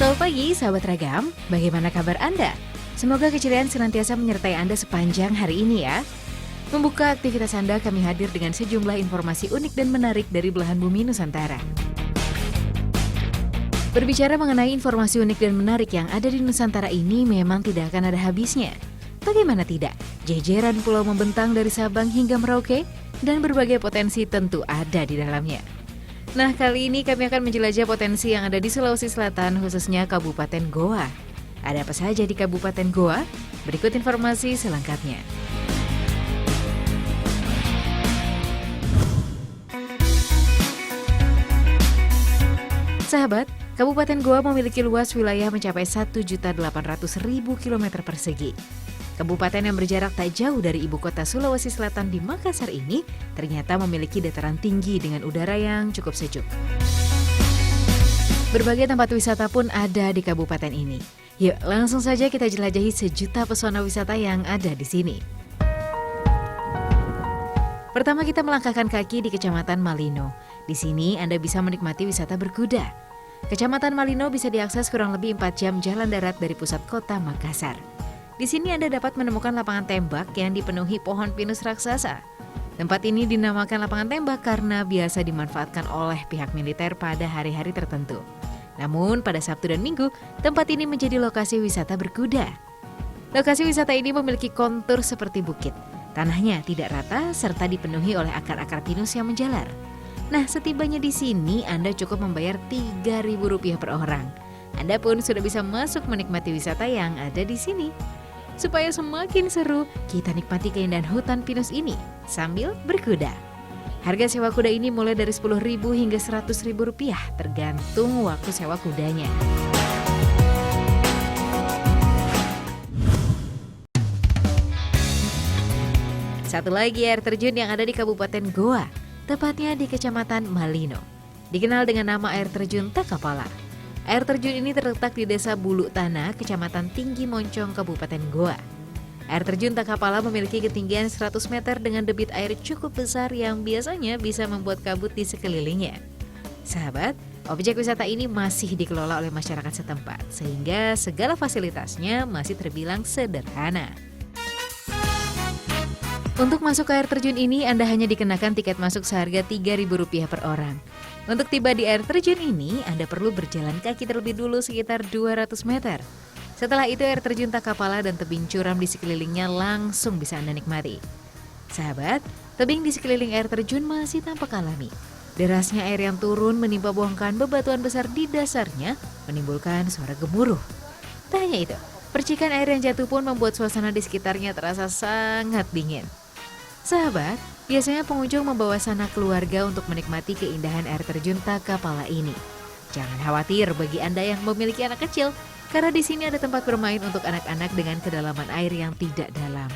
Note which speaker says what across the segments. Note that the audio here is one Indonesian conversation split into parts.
Speaker 1: Selamat pagi, sahabat Ragam. Bagaimana kabar Anda? Semoga keceriaan senantiasa menyertai Anda sepanjang hari ini ya. Membuka aktivitas Anda, kami hadir dengan sejumlah informasi unik dan menarik dari belahan bumi Nusantara. Berbicara mengenai informasi unik dan menarik yang ada di Nusantara ini memang tidak akan ada habisnya. Bagaimana tidak? Jejeran pulau membentang dari Sabang hingga Merauke dan berbagai potensi tentu ada di dalamnya. Nah, kali ini kami akan menjelajah potensi yang ada di Sulawesi Selatan, khususnya Kabupaten Goa. Ada apa saja di Kabupaten Goa? Berikut informasi selengkapnya. Sahabat, Kabupaten Goa memiliki luas wilayah mencapai 1.800.000 km persegi. Kabupaten yang berjarak tak jauh dari ibu kota Sulawesi Selatan di Makassar ini ternyata memiliki dataran tinggi dengan udara yang cukup sejuk. Berbagai tempat wisata pun ada di kabupaten ini. Yuk, langsung saja kita jelajahi sejuta pesona wisata yang ada di sini. Pertama kita melangkahkan kaki di Kecamatan Malino. Di sini Anda bisa menikmati wisata berkuda. Kecamatan Malino bisa diakses kurang lebih 4 jam jalan darat dari pusat kota Makassar. Di sini Anda dapat menemukan lapangan tembak yang dipenuhi pohon pinus raksasa. Tempat ini dinamakan lapangan tembak karena biasa dimanfaatkan oleh pihak militer pada hari-hari tertentu. Namun pada Sabtu dan Minggu, tempat ini menjadi lokasi wisata berkuda. Lokasi wisata ini memiliki kontur seperti bukit. Tanahnya tidak rata serta dipenuhi oleh akar-akar pinus yang menjalar. Nah, setibanya di sini Anda cukup membayar Rp3.000 per orang. Anda pun sudah bisa masuk menikmati wisata yang ada di sini. Supaya semakin seru, kita nikmati keindahan hutan pinus ini sambil berkuda. Harga sewa kuda ini mulai dari Rp10.000 hingga Rp100.000 tergantung waktu sewa kudanya. Satu lagi air terjun yang ada di Kabupaten Goa, tepatnya di Kecamatan Malino. Dikenal dengan nama air terjun Takapala. Air terjun ini terletak di Desa Bulu Tanah, Kecamatan Tinggi Moncong, Kabupaten Goa. Air terjun Takapala memiliki ketinggian 100 meter dengan debit air cukup besar yang biasanya bisa membuat kabut di sekelilingnya. Sahabat, objek wisata ini masih dikelola oleh masyarakat setempat, sehingga segala fasilitasnya masih terbilang sederhana. Untuk masuk ke air terjun ini, Anda hanya dikenakan tiket masuk seharga Rp3.000 per orang. Untuk tiba di air terjun ini, Anda perlu berjalan kaki terlebih dulu sekitar 200 meter. Setelah itu air terjun Takapala dan tebing curam di sekelilingnya langsung bisa Anda nikmati. Sahabat, tebing di sekeliling air terjun masih tampak alami. Derasnya air yang turun menimpa bongkahan bebatuan besar di dasarnya menimbulkan suara gemuruh. Tak hanya itu, percikan air yang jatuh pun membuat suasana di sekitarnya terasa sangat dingin. Sahabat, biasanya pengunjung membawa sanak keluarga untuk menikmati keindahan air terjun Takapala ini. Jangan khawatir bagi Anda yang memiliki anak kecil, karena di sini ada tempat bermain untuk anak-anak dengan kedalaman air yang tidak dalam.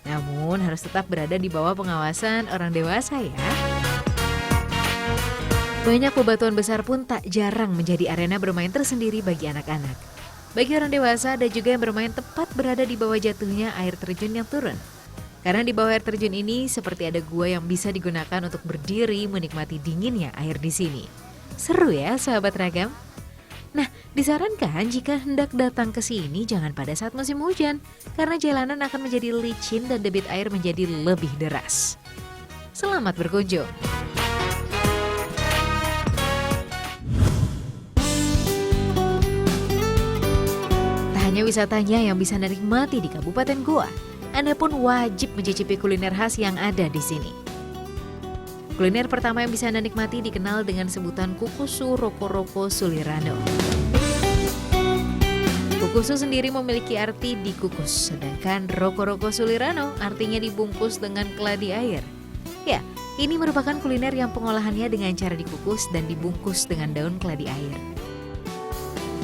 Speaker 1: Namun harus tetap berada di bawah pengawasan orang dewasa ya. Banyak bebatuan besar pun tak jarang menjadi arena bermain tersendiri bagi anak-anak. Bagi orang dewasa ada juga yang bermain tepat berada di bawah jatuhnya air terjun yang turun. Karena di bawah air terjun ini seperti ada gua yang bisa digunakan untuk berdiri menikmati dinginnya air di sini. Seru ya sahabat Ragam? Nah, disarankan jika hendak datang ke sini jangan pada saat musim hujan, karena jalanan akan menjadi licin dan debit air menjadi lebih deras. Selamat berkunjung! Tak hanya wisatanya yang bisa Anda nikmati di Kabupaten Goa, Anda pun wajib mencicipi kuliner khas yang ada di sini. Kuliner pertama yang bisa Anda nikmati dikenal dengan sebutan kukusu roko-roko sulirano. Kukusu sendiri memiliki arti dikukus, sedangkan roko-roko sulirano artinya dibungkus dengan keladi air. Ya, ini merupakan kuliner yang pengolahannya dengan cara dikukus dan dibungkus dengan daun keladi air.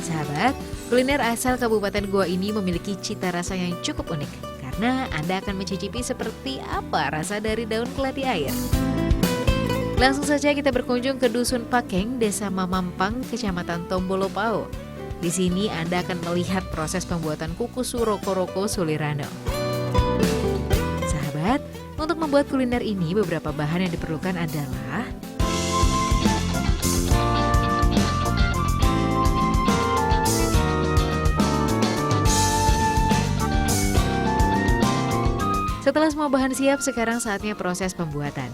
Speaker 1: Sahabat, kuliner asal Kabupaten Goa ini memiliki cita rasa yang cukup unik, karena Anda akan mencicipi seperti apa rasa dari daun keladi air. Langsung saja kita berkunjung ke Dusun Pakeng, Desa Mamampang, Kecamatan Tombolopao. Di sini Anda akan melihat proses pembuatan kukusu roko-roko sulirano. Sahabat, untuk membuat kuliner ini beberapa bahan yang diperlukan adalah Setelah semua bahan siap, sekarang saatnya proses pembuatan.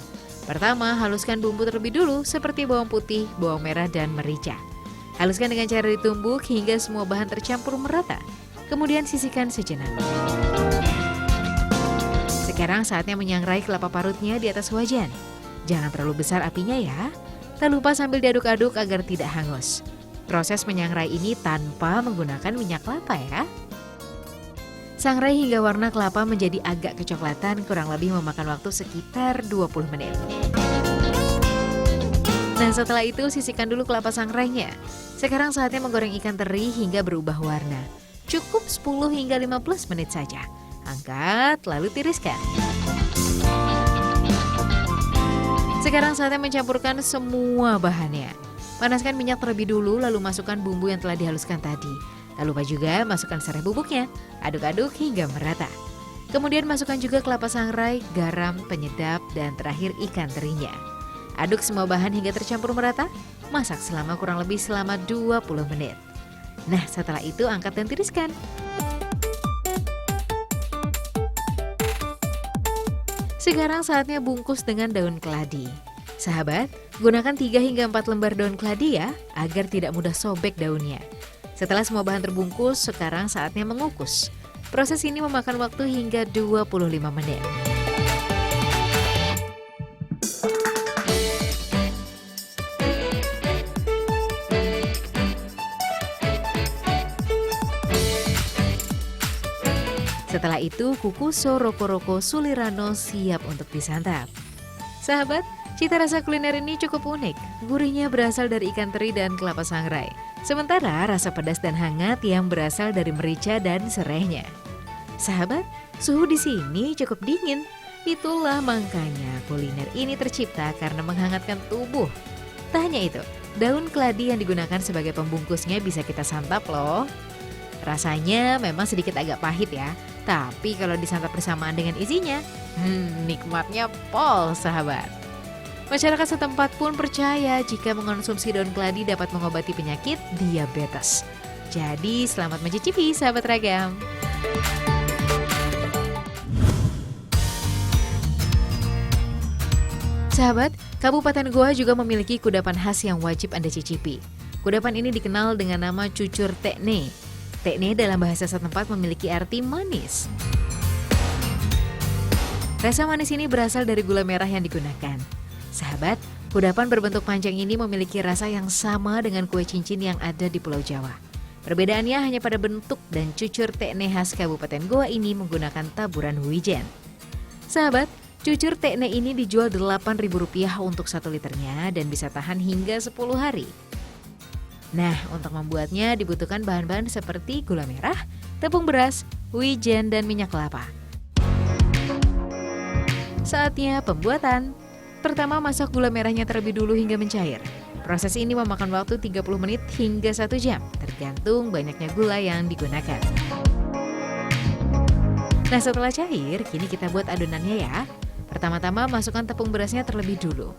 Speaker 1: Pertama, haluskan bumbu terlebih dulu seperti bawang putih, bawang merah, dan merica. Haluskan dengan cara ditumbuk hingga semua bahan tercampur merata. Kemudian sisihkan sejenak. Sekarang saatnya menyangrai kelapa parutnya di atas wajan. Jangan terlalu besar apinya ya. Tak lupa sambil diaduk-aduk agar tidak hangus. Proses menyangrai ini tanpa menggunakan minyak kelapa ya. Sangrai hingga warna kelapa menjadi agak kecoklatan, kurang lebih memakan waktu sekitar 20 menit. Nah, setelah itu sisihkan dulu kelapa sangrainya. Sekarang saatnya menggoreng ikan teri hingga berubah warna. Cukup 10 hingga 15 menit saja. Angkat, lalu tiriskan. Sekarang saatnya mencampurkan semua bahannya. Panaskan minyak terlebih dulu, lalu masukkan bumbu yang telah dihaluskan tadi. Tak lupa juga masukkan serai bubuknya, aduk-aduk hingga merata. Kemudian masukkan juga kelapa sangrai, garam, penyedap, dan terakhir ikan terinya. Aduk semua bahan hingga tercampur merata, masak selama kurang lebih selama 20 menit. Nah, setelah itu angkat dan tiriskan. Sekarang saatnya bungkus dengan daun keladi. Sahabat, gunakan 3 hingga 4 lembar daun keladi ya, agar tidak mudah sobek daunnya. Setelah semua bahan terbungkus, sekarang saatnya mengukus. Proses ini memakan waktu hingga 25 menit. Setelah itu, kukuso roko-roko sulirano siap untuk disantap. Sahabat, cita rasa kuliner ini cukup unik. Gurihnya berasal dari ikan teri dan kelapa sangrai. Sementara rasa pedas dan hangat yang berasal dari merica dan serainya. Sahabat, suhu di sini cukup dingin. Itulah makanya kuliner ini tercipta karena menghangatkan tubuh. Tak hanya itu, daun keladi yang digunakan sebagai pembungkusnya bisa kita santap loh. Rasanya memang sedikit agak pahit ya, tapi kalau disantap bersamaan dengan isinya, nikmatnya pol sahabat. Masyarakat setempat pun percaya jika mengonsumsi daun keladi dapat mengobati penyakit diabetes. Jadi selamat mencicipi sahabat Ragam. Sahabat, Kabupaten Goa juga memiliki kudapan khas yang wajib Anda cicipi. Kudapan ini dikenal dengan nama cucur tekne. Tekne dalam bahasa setempat memiliki arti manis. Rasa manis ini berasal dari gula merah yang digunakan. Sahabat, kudapan berbentuk panjang ini memiliki rasa yang sama dengan kue cincin yang ada di Pulau Jawa. Perbedaannya hanya pada bentuk dan cucur tekne khas Kabupaten Goa ini menggunakan taburan wijen. Sahabat, cucur tekne ini dijual Rp8.000 untuk 1 liternya dan bisa tahan hingga 10 hari. Nah, untuk membuatnya dibutuhkan bahan-bahan seperti gula merah, tepung beras, wijen, dan minyak kelapa. Saatnya pembuatan. Pertama, masak gula merahnya terlebih dulu hingga mencair. Proses ini memakan waktu 30 menit hingga 1 jam, tergantung banyaknya gula yang digunakan. Nah, setelah cair, kini kita buat adonannya ya. Pertama-tama masukkan tepung berasnya terlebih dulu.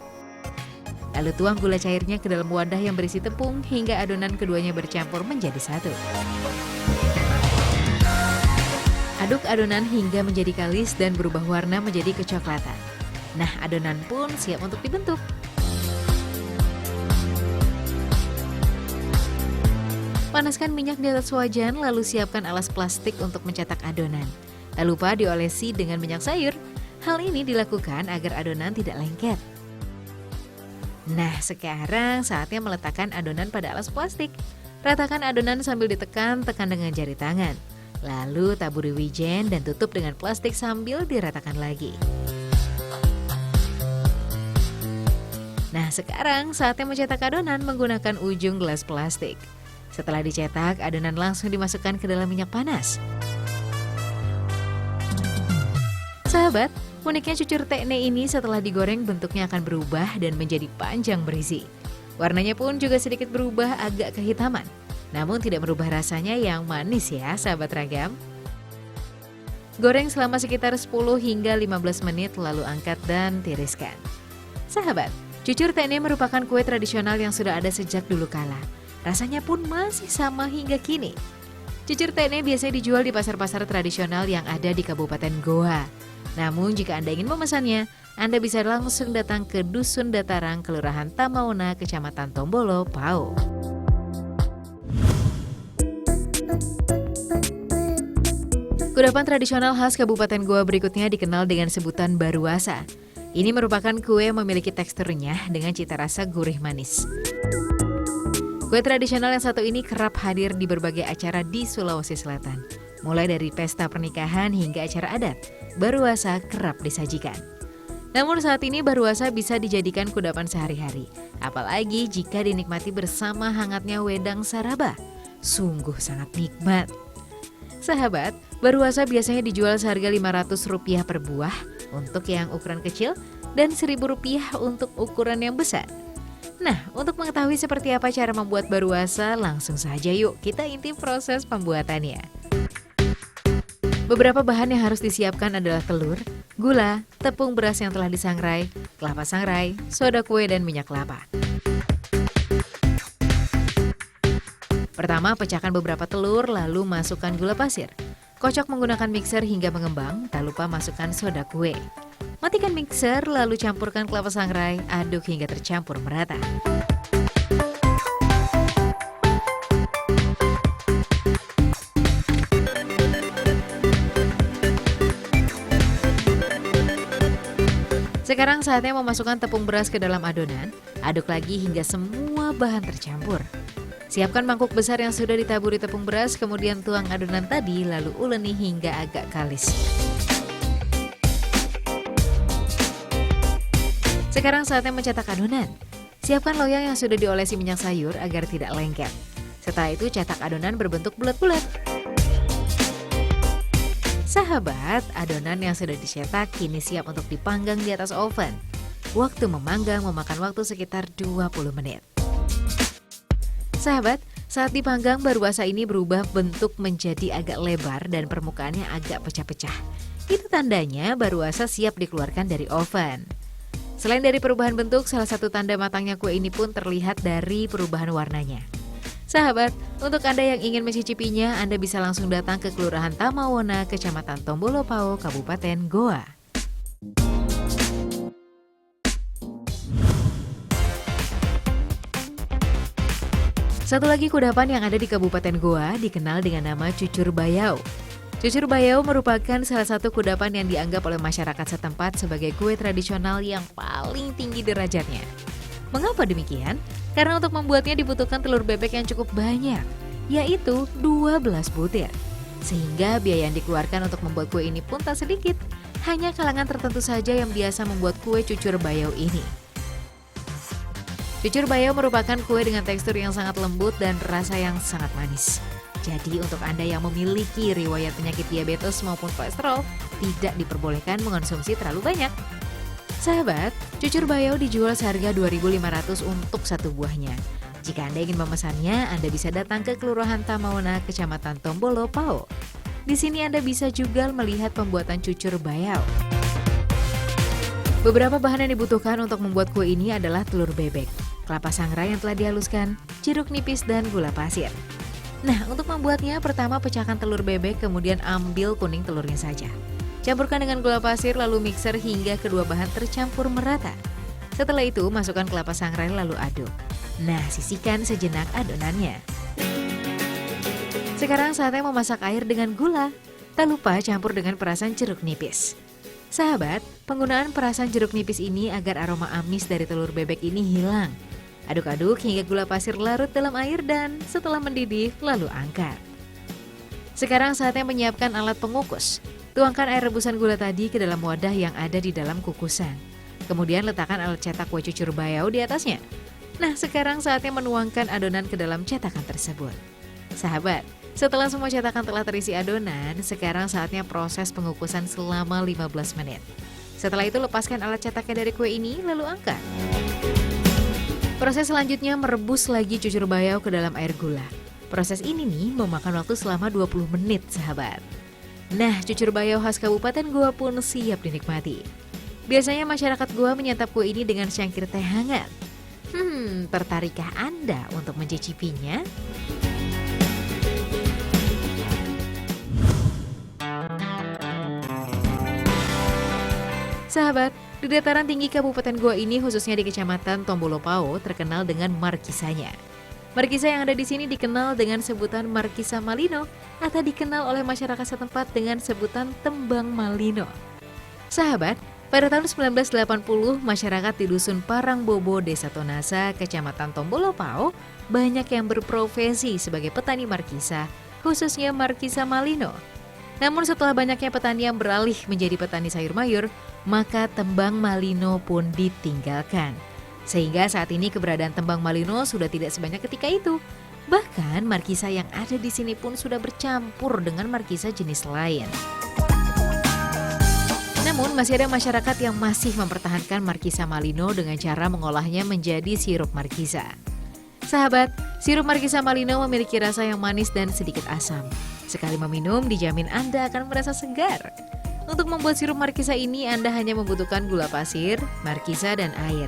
Speaker 1: Lalu tuang gula cairnya ke dalam wadah yang berisi tepung hingga adonan keduanya bercampur menjadi satu. Aduk adonan hingga menjadi kalis dan berubah warna menjadi kecoklatan. Nah, adonan pun siap untuk dibentuk. Panaskan minyak di atas wajan, lalu siapkan alas plastik untuk mencetak adonan. Tak lupa diolesi dengan minyak sayur. Hal ini dilakukan agar adonan tidak lengket. Nah, sekarang saatnya meletakkan adonan pada alas plastik. Ratakan adonan sambil tekan dengan jari tangan. Lalu taburi wijen dan tutup dengan plastik sambil diratakan lagi. Nah, sekarang saatnya mencetak adonan menggunakan ujung gelas plastik. Setelah dicetak, adonan langsung dimasukkan ke dalam minyak panas. Sahabat, uniknya cucur tekne ini setelah digoreng bentuknya akan berubah dan menjadi panjang berisi. Warnanya pun juga sedikit berubah agak kehitaman. Namun tidak merubah rasanya yang manis ya sahabat Ragam. Goreng selama sekitar 10 hingga 15 menit lalu angkat dan tiriskan. Sahabat, cucur tekne merupakan kue tradisional yang sudah ada sejak dulu kala. Rasanya pun masih sama hingga kini. Cucur tekne biasanya dijual di pasar-pasar tradisional yang ada di Kabupaten Goa. Namun jika Anda ingin memesannya, Anda bisa langsung datang ke Dusun Datarang, Kelurahan Tamauna, Kecamatan Tombolo, Pau. Kudapan tradisional khas Kabupaten Goa berikutnya dikenal dengan sebutan baruasa. Ini merupakan kue yang memiliki teksturnya dengan cita rasa gurih manis. Kue tradisional yang satu ini kerap hadir di berbagai acara di Sulawesi Selatan. Mulai dari pesta pernikahan hingga acara adat, baruasa kerap disajikan. Namun saat ini baruasa bisa dijadikan kudapan sehari-hari, apalagi jika dinikmati bersama hangatnya wedang saraba. Sungguh sangat nikmat. Sahabat, baruasa biasanya dijual seharga Rp500 per buah untuk yang ukuran kecil dan Rp1.000 untuk ukuran yang besar. Nah, untuk mengetahui seperti apa cara membuat baruasa, langsung saja yuk kita intip proses pembuatannya. Beberapa bahan yang harus disiapkan adalah telur, gula, tepung beras yang telah disangrai, kelapa sangrai, soda kue, dan minyak kelapa. Pertama, pecahkan beberapa telur, lalu masukkan gula pasir. Kocok menggunakan mixer hingga mengembang, tak lupa masukkan soda kue. Matikan mixer, lalu campurkan kelapa sangrai, aduk hingga tercampur merata. Sekarang saatnya memasukkan tepung beras ke dalam adonan, aduk lagi hingga semua bahan tercampur. Siapkan mangkuk besar yang sudah ditaburi tepung beras, kemudian tuang adonan tadi lalu uleni hingga agak kalis. Sekarang saatnya mencetak adonan. Siapkan loyang yang sudah diolesi minyak sayur agar tidak lengket. Setelah itu cetak adonan berbentuk bulat-bulat. Sahabat, adonan yang sudah dicetak kini siap untuk dipanggang di atas oven. Waktu memanggang memakan waktu sekitar 20 menit. Sahabat, saat dipanggang baruasa ini berubah bentuk menjadi agak lebar dan permukaannya agak pecah-pecah. Itu tandanya baruasa siap dikeluarkan dari oven. Selain dari perubahan bentuk, salah satu tanda matangnya kue ini pun terlihat dari perubahan warnanya. Sahabat, untuk Anda yang ingin mencicipinya, Anda bisa langsung datang ke Kelurahan Tamauna, Kecamatan Tombolo Pau, Kabupaten Goa. Satu lagi kudapan yang ada di Kabupaten Goa dikenal dengan nama cucur bayau. Cucur bayau merupakan salah satu kudapan yang dianggap oleh masyarakat setempat sebagai kue tradisional yang paling tinggi derajatnya. Mengapa demikian? Karena untuk membuatnya dibutuhkan telur bebek yang cukup banyak, yaitu 12 butir. Sehingga biaya yang dikeluarkan untuk membuat kue ini pun tak sedikit. Hanya kalangan tertentu saja yang biasa membuat kue cucur bayau ini. Cucur bayau merupakan kue dengan tekstur yang sangat lembut dan rasa yang sangat manis. Jadi untuk Anda yang memiliki riwayat penyakit diabetes maupun kolesterol, tidak diperbolehkan mengonsumsi terlalu banyak. Sahabat, cucur bayau dijual seharga Rp2.500 untuk satu buahnya. Jika Anda ingin memesannya, Anda bisa datang ke Kelurahan Tamauna, Kecamatan Tombolo, Pau. Di sini Anda bisa juga melihat pembuatan cucur bayau. Beberapa bahan yang dibutuhkan untuk membuat kue ini adalah telur bebek, kelapa sangrai yang telah dihaluskan, jeruk nipis, dan gula pasir. Nah, untuk membuatnya, pertama pecahkan telur bebek, kemudian ambil kuning telurnya saja. Campurkan dengan gula pasir, lalu mixer hingga kedua bahan tercampur merata. Setelah itu, masukkan kelapa sangrai lalu aduk. Nah, sisihkan sejenak adonannya. Sekarang saatnya memasak air dengan gula. Tak lupa campur dengan perasan jeruk nipis. Sahabat, penggunaan perasan jeruk nipis ini agar aroma amis dari telur bebek ini hilang. Aduk-aduk hingga gula pasir larut dalam air dan setelah mendidih lalu angkat. Sekarang saatnya menyiapkan alat pengukus. Tuangkan air rebusan gula tadi ke dalam wadah yang ada di dalam kukusan. Kemudian letakkan alat cetak kue cucur bayau di atasnya. Nah, sekarang saatnya menuangkan adonan ke dalam cetakan tersebut. Sahabat, setelah semua cetakan telah terisi adonan, sekarang saatnya proses pengukusan selama 15 menit. Setelah itu lepaskan alat cetaknya dari kue ini lalu angkat. Proses selanjutnya merebus lagi cucur bayau ke dalam air gula. Proses ini nih memakan waktu selama 20 menit, sahabat. Nah, cucur bayau khas Kabupaten Goa pun siap dinikmati. Biasanya masyarakat Goa menyantap kue ini dengan cangkir teh hangat. Tertarikkah Anda untuk mencicipinya? Sahabat, di dataran tinggi Kabupaten Goa ini khususnya di Kecamatan Tombolopao terkenal dengan markisanya. Markisa yang ada di sini dikenal dengan sebutan Markisa Malino atau dikenal oleh masyarakat setempat dengan sebutan Tembang Malino. Sahabat, pada tahun 1980 masyarakat di Dusun Parangbobo, Desa Tonasa, Kecamatan Tombolopao banyak yang berprofesi sebagai petani markisa, khususnya Markisa Malino. Namun setelah banyaknya petani yang beralih menjadi petani sayur mayur, maka Tembang Malino pun ditinggalkan. Sehingga saat ini keberadaan Tembang Malino sudah tidak sebanyak ketika itu. Bahkan markisa yang ada di sini pun sudah bercampur dengan markisa jenis lain. Namun masih ada masyarakat yang masih mempertahankan Markisa Malino dengan cara mengolahnya menjadi sirup markisa. Sahabat, sirup Markisa Malino memiliki rasa yang manis dan sedikit asam. Sekali meminum, dijamin Anda akan merasa segar. Untuk membuat sirup markisa ini, Anda hanya membutuhkan gula pasir, markisa, dan air.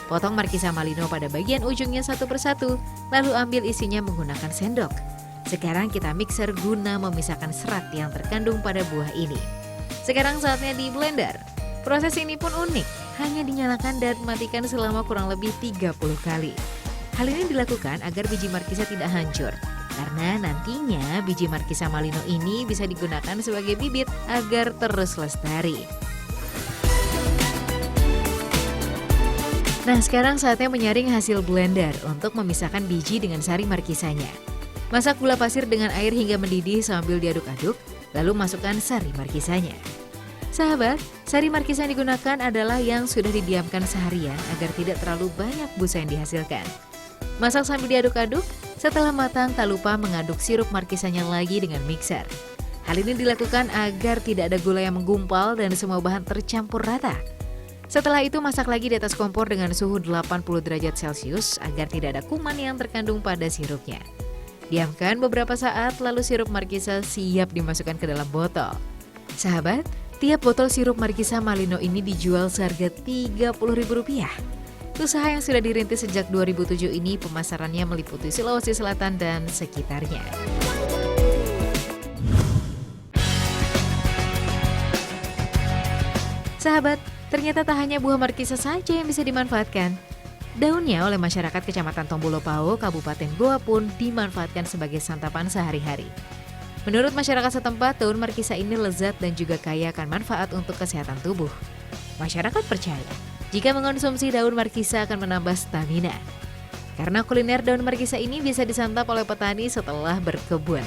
Speaker 1: Potong markisa Malino pada bagian ujungnya satu persatu, lalu ambil isinya menggunakan sendok. Sekarang kita mixer guna memisahkan serat yang terkandung pada buah ini. Sekarang saatnya di blender. Proses ini pun unik, hanya dinyalakan dan matikan selama kurang lebih 30 kali. Hal ini dilakukan agar biji markisa tidak hancur. Karena nantinya biji Markisa Malino ini bisa digunakan sebagai bibit agar terus lestari. Nah, sekarang saatnya menyaring hasil blender untuk memisahkan biji dengan sari markisanya. Masak gula pasir dengan air hingga mendidih sambil diaduk-aduk, lalu masukkan sari markisanya. Sahabat, sari markisa yang digunakan adalah yang sudah didiamkan seharian agar tidak terlalu banyak busa yang dihasilkan. Masak sambil diaduk-aduk, setelah matang tak lupa mengaduk sirup markisanya lagi dengan mixer. Hal ini dilakukan agar tidak ada gula yang menggumpal dan semua bahan tercampur rata. Setelah itu masak lagi di atas kompor dengan suhu 80 derajat Celcius agar tidak ada kuman yang terkandung pada sirupnya. Diamkan beberapa saat lalu sirup markisa siap dimasukkan ke dalam botol. Sahabat, tiap botol sirup Markisa Malino ini dijual seharga Rp30.000. Usaha yang sudah dirintis sejak 2007 ini pemasarannya meliputi Sulawesi Selatan dan sekitarnya. Sahabat, ternyata tak hanya buah markisa saja yang bisa dimanfaatkan. Daunnya oleh masyarakat Kecamatan Tombolopao, Kabupaten Goa pun dimanfaatkan sebagai santapan sehari-hari. Menurut masyarakat setempat, daun markisa ini lezat dan juga kaya akan manfaat untuk kesehatan tubuh. Masyarakat percaya, jika mengonsumsi daun markisa akan menambah stamina. Karena kuliner daun markisa ini bisa disantap oleh petani setelah berkebun.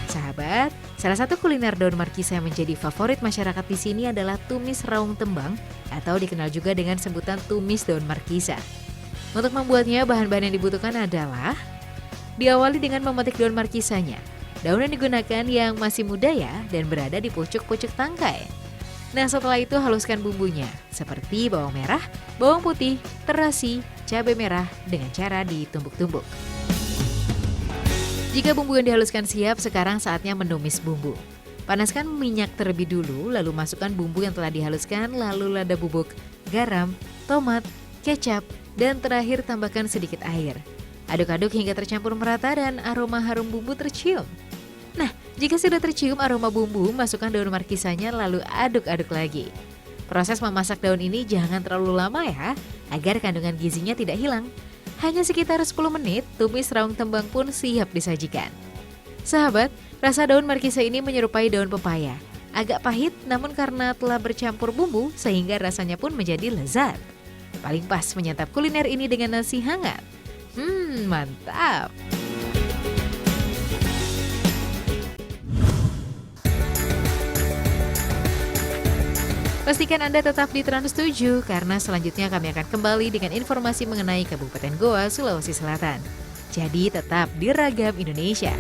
Speaker 1: Sahabat, salah satu kuliner daun markisa yang menjadi favorit masyarakat di sini adalah tumis raung tembang atau dikenal juga dengan sebutan tumis daun markisa. Untuk membuatnya, bahan-bahan yang dibutuhkan adalah diawali dengan memetik daun markisanya. Daun yang digunakan yang masih muda ya dan berada di pucuk-pucuk tangkai. Nah, setelah itu haluskan bumbunya seperti bawang merah, bawang putih, terasi, cabai merah dengan cara ditumbuk-tumbuk. Jika bumbu yang dihaluskan siap, sekarang saatnya menumis bumbu. Panaskan minyak terlebih dulu, lalu masukkan bumbu yang telah dihaluskan, lalu lada bubuk, garam, tomat, kecap, dan terakhir tambahkan sedikit air. Aduk-aduk hingga tercampur merata dan aroma harum bumbu tercium. Nah, jika sudah tercium aroma bumbu, masukkan daun markisanya lalu aduk-aduk lagi. Proses memasak daun ini jangan terlalu lama ya, agar kandungan gizinya tidak hilang. Hanya sekitar 10 menit, tumis raung tembang pun siap disajikan. Sahabat, rasa daun markisa ini menyerupai daun pepaya. Agak pahit, namun karena telah bercampur bumbu, sehingga rasanya pun menjadi lezat. Paling pas menyantap kuliner ini dengan nasi hangat. Mantap! Pastikan Anda tetap di Trans 7 karena selanjutnya kami akan kembali dengan informasi mengenai Kabupaten Goa, Sulawesi Selatan. Jadi tetap di Ragam Indonesia.